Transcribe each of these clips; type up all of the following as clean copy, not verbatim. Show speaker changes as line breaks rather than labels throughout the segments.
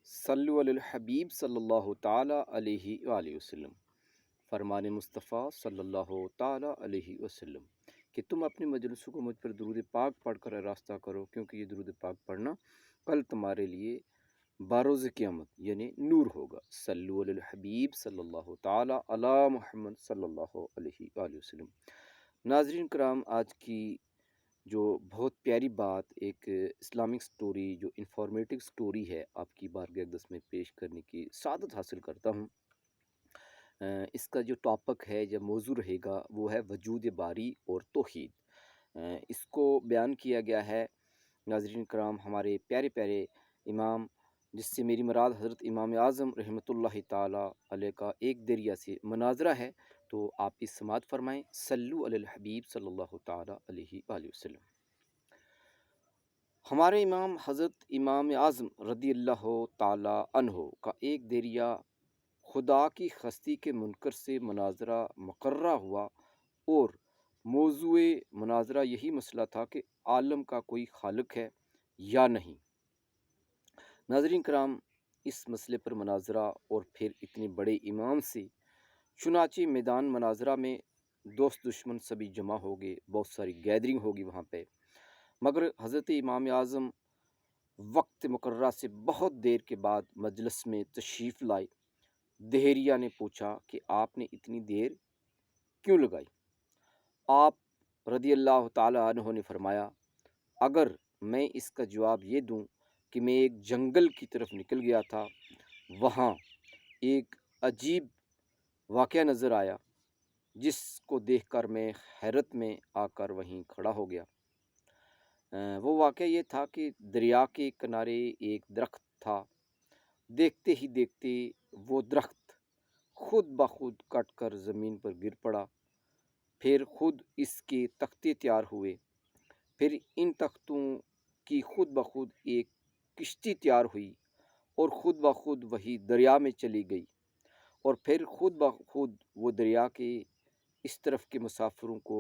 صلو علی الحبیب صلی اللہ تعالیٰ علیہ وآلہ وسلم۔ فرمان مصطفیٰ صلی اللہ تعالیٰ علیہ وسلم کہ تم اپنی مجلسوں کو مجھ پر درود پاک پڑھ کر راستہ کرو، کیونکہ یہ درود پاک پڑھنا کل تمہارے لیے باروز قیامت یعنی نور ہوگا۔ صلو علی الحبیب صلی اللہ تعالیٰ علی محمد صلی اللہ علیہ وآلہ وسلم۔ ناظرین کرام، آج کی جو بہت پیاری بات، ایک اسلامک سٹوری، جو انفارمیٹو سٹوری ہے، آپ کی بارگاہ اقدس میں پیش کرنے کی سعادت حاصل کرتا ہوں۔ اس کا جو ٹاپک ہے، جو موضوع رہے گا، وہ ہے وجود باری اور توحید۔ اس کو بیان کیا گیا ہے ناظرین کرام ہمارے پیارے پیارے امام، جس سے میری مراد حضرت امام اعظم رحمۃ اللہ تعالیٰ علیہ کا ایک دریا سے مناظرہ ہے، تو آپ اس سماعت فرمائیں۔ صلو علی الحبیب صلی اللہ تعالیٰ علیہ وآلہ وسلم۔ ہمارے امام حضرت امام اعظم رضی اللہ تعالیٰ عنہ کا ایک دریا خدا کی ہستی کے منکر سے مناظرہ مقررہ ہوا، اور موضوع مناظرہ یہی مسئلہ تھا کہ عالم کا کوئی خالق ہے یا نہیں۔ ناظرین کرام، اس مسئلے پر مناظرہ اور پھر اتنے بڑے امام سے، چنانچہ میدان مناظرہ میں دوست دشمن سبھی جمع ہو گئے، بہت ساری گیدرنگ ہوگی وہاں پہ، مگر حضرت امام اعظم وقت مقررہ سے بہت دیر کے بعد مجلس میں تشریف لائے۔ دہریہ نے پوچھا کہ آپ نے اتنی دیر کیوں لگائی؟ آپ رضی اللہ تعالیٰ عنہ نے فرمایا، اگر میں اس کا جواب یہ دوں کہ میں ایک جنگل کی طرف نکل گیا تھا، وہاں ایک عجیب واقعہ نظر آیا، جس کو دیکھ کر میں حیرت میں آ کر وہیں کھڑا ہو گیا۔ وہ واقعہ یہ تھا کہ دریا کے کنارے ایک درخت تھا۔ دیکھتے ہی دیکھتے وہ درخت خود بخود کٹ کر زمین پر گر پڑا، پھر خود اس کے تختے تیار ہوئے، پھر ان تختوں کی خود بخود ایک کشتی تیار ہوئی اور خود بخود وہی دریا میں چلی گئی، اور پھر خود بخود وہ دریا کے اس طرف کے مسافروں کو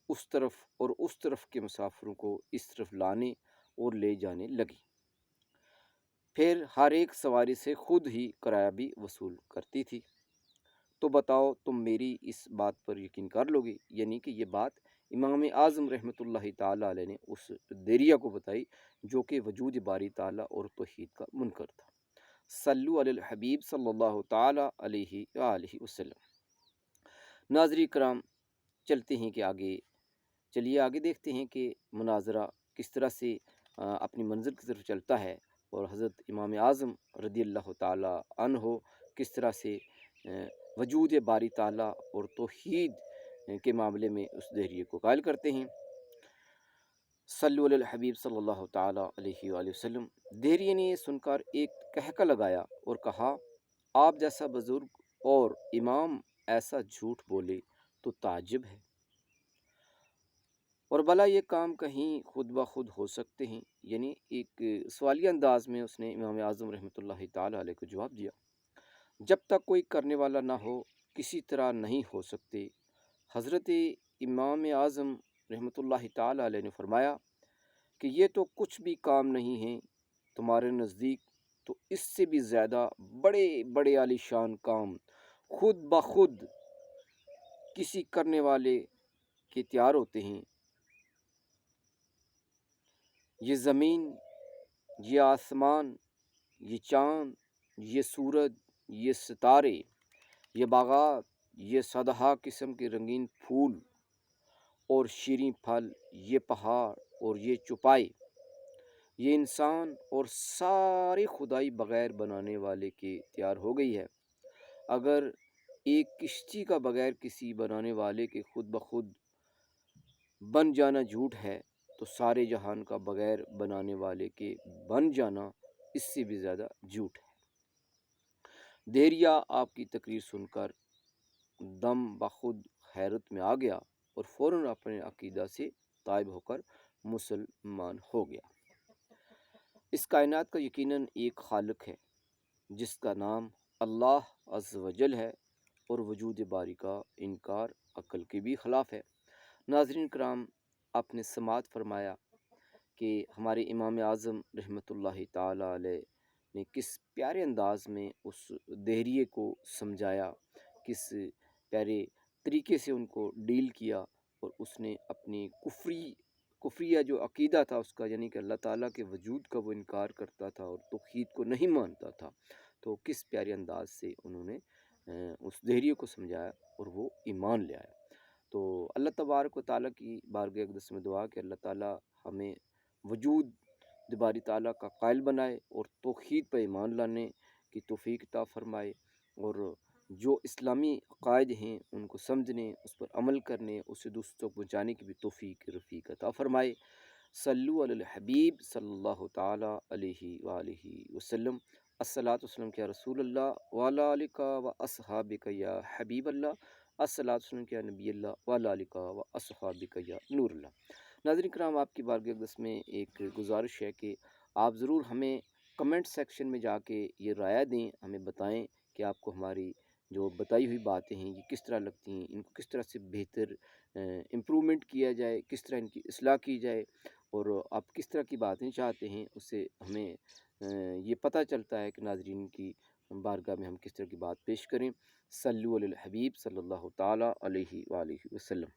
اس طرف اور اس طرف کے مسافروں کو اس طرف لانے اور لے جانے لگی۔ پھر ہر ایک سواری سے خود ہی کرایہ بھی وصول کرتی تھی۔ تو بتاؤ، تم میری اس بات پر یقین کر لو گے؟ یعنی کہ یہ بات امام اعظم رحمۃ اللہ تعالیٰ علیہ نے اس دیریہ کو بتائی، جو کہ وجود باری تعالیٰ اور توحید کا منکر تھا۔ صلو علی الحبیب صلی اللہ تعالیٰ علیہ وآلہ وسلم۔ ناظرین کرام، چلتے ہیں کہ آگے دیکھتے ہیں کہ مناظرہ کس طرح سے اپنی منزل کی طرف چلتا ہے، اور حضرت امام اعظم رضی اللہ تعالیٰ عنہ کس طرح سے وجود باری تعالیٰ اور توحید کے معاملے میں اس دہریے کو قائل کرتے ہیں۔ صلو علی الحبیب صلی اللہ تعالیٰ علیہ وآلہ وسلم۔ دہریے نے یہ سن کر ایک کہکا لگایا اور کہا، آپ جیسا بزرگ اور امام ایسا جھوٹ بولے تو تعجب ہے، اور بھلا یہ کام کہیں خود بخود ہو سکتے ہیں؟ یعنی ایک سوالیہ انداز میں اس نے امام اعظم رحمۃ اللہ تعالیٰ علیہ کو جواب دیا۔ جب تک کوئی کرنے والا نہ ہو، کسی طرح نہیں ہو سکتے۔ حضرت امام اعظم رحمۃ اللہ تعالیٰ علیہ نے فرمایا کہ یہ تو کچھ بھی کام نہیں ہیں، تمہارے نزدیک تو اس سے بھی زیادہ بڑے بڑے عالی شان کام خود بخود کسی کرنے والے کے تیار ہوتے ہیں۔ یہ زمین، یہ آسمان، یہ چاند، یہ سورج، یہ ستارے، یہ باغات، یہ سدھا قسم کے رنگین پھول اور شیریں پھل، یہ پہاڑ اور یہ چوپائے، یہ انسان اور ساری خدائی بغیر بنانے والے کے تیار ہو گئی ہے۔ اگر ایک کشتی کا بغیر کسی بنانے والے کے خود بخود بن جانا جھوٹ ہے، تو سارے جہان کا بغیر بنانے والے کے بن جانا اس سے بھی زیادہ جھوٹ ہے۔ دہریہ آپ کی تقریر سن کر دم بخود حیرت میں آ گیا اور فوراً اپنے عقیدہ سے تائب ہو کر مسلمان ہو گیا۔ اس کائنات کا یقیناً ایک خالق ہے، جس کا نام اللہ عز و جل ہے، اور وجود باری کا انکار عقل کے بھی خلاف ہے۔ ناظرین کرام، آپ نے سماعت فرمایا کہ ہمارے امام اعظم رحمۃ اللہ تعالیٰ علیہ نے کس پیارے انداز میں اس دہریے کو سمجھایا، کس پیارے طریقے سے ان کو ڈیل کیا، اور اس نے اپنی کفریہ جو عقیدہ تھا اس کا، یعنی کہ اللہ تعالیٰ کے وجود کا وہ انکار کرتا تھا اور توحید کو نہیں مانتا تھا، تو کس پیارے انداز سے انہوں نے اس دہریے کو سمجھایا اور وہ ایمان لے آیا۔ تو اللہ تبارک و تعالیٰ کی بارگاہ اقدس میں دعا کہ اللہ تعالیٰ ہمیں وجود باری تعالیٰ کا قائل بنائے اور توحید پہ ایمان لانے کی توفیق عطا فرمائے، اور جو اسلامی عقائد ہیں ان کو سمجھنے، اس پر عمل کرنے، اسے دوسروں تک پہنچانے کی بھی توفیق رفیق عطا فرمائے۔ صلو علی الحبیب صلی اللہ تعالیٰ علیہ وآلہ وسلم۔ الصلاۃ والسلام یا رسول اللہ وعلی آلک و اصحابک یا حبیب اللہ۔ الصلاۃ والسلام یا نبی اللہ وعلی آلک و اصحابک یا نور اللہ۔ ناظرین کرام، آپ کی بارگاہ اقدس میں ایک گزارش ہے کہ آپ ضرور ہمیں کمنٹ سیکشن میں جا کے یہ رائے دیں، ہمیں بتائیں کہ آپ کو ہماری جو بتائی ہوئی باتیں ہیں یہ کس طرح لگتی ہیں، ان کو کس طرح سے بہتر امپرومنٹ کیا جائے، کس طرح ان کی اصلاح کی جائے، اور آپ کس طرح کی باتیں چاہتے ہیں، اس سے ہمیں یہ پتہ چلتا ہے کہ ناظرین کی بارگاہ میں ہم کس طرح کی بات پیش کریں۔ صلو علی الحبیب صلی اللہ تعالیٰ علیہ وآلہ وسلم۔